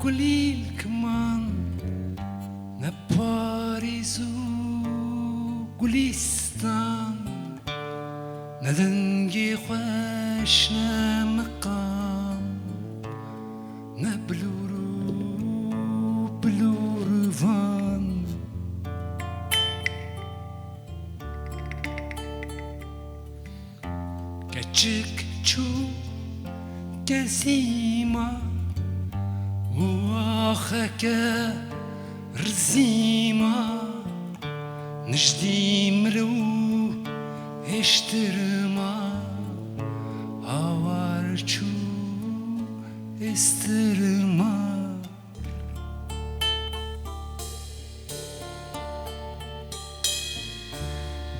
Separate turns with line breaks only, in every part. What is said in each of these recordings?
قلیل کمان نپاریز و گلیستان ندنگی خوش نمقام نبلورو بلوروان küçük çu gezima وآخك رزيما نجدي ملو اشترما هوارچو استرما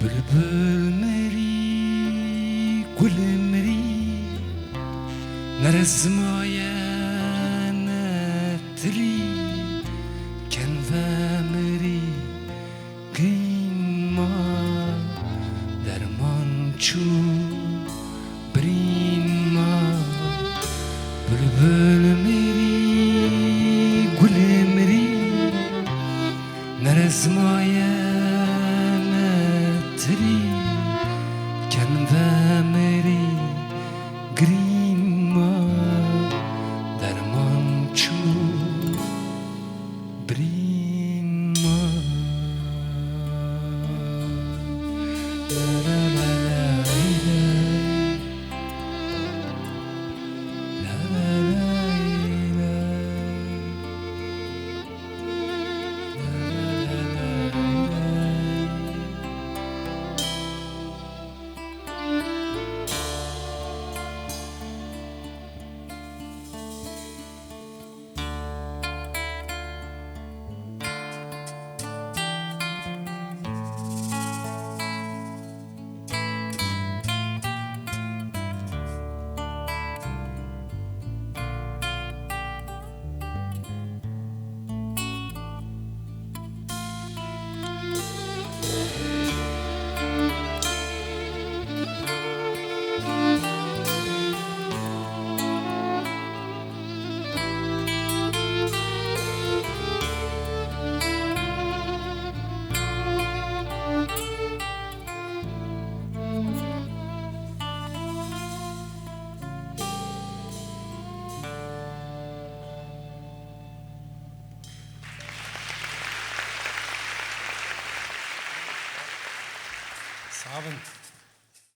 بلبل مري كل مري نرزمايا نتري كان فامري قيمة درمانچو بريما بلبل مري كل مري نرزمايا نتري كان فامري قريما درمانچو بريما لا لا لا لا لا لا صعب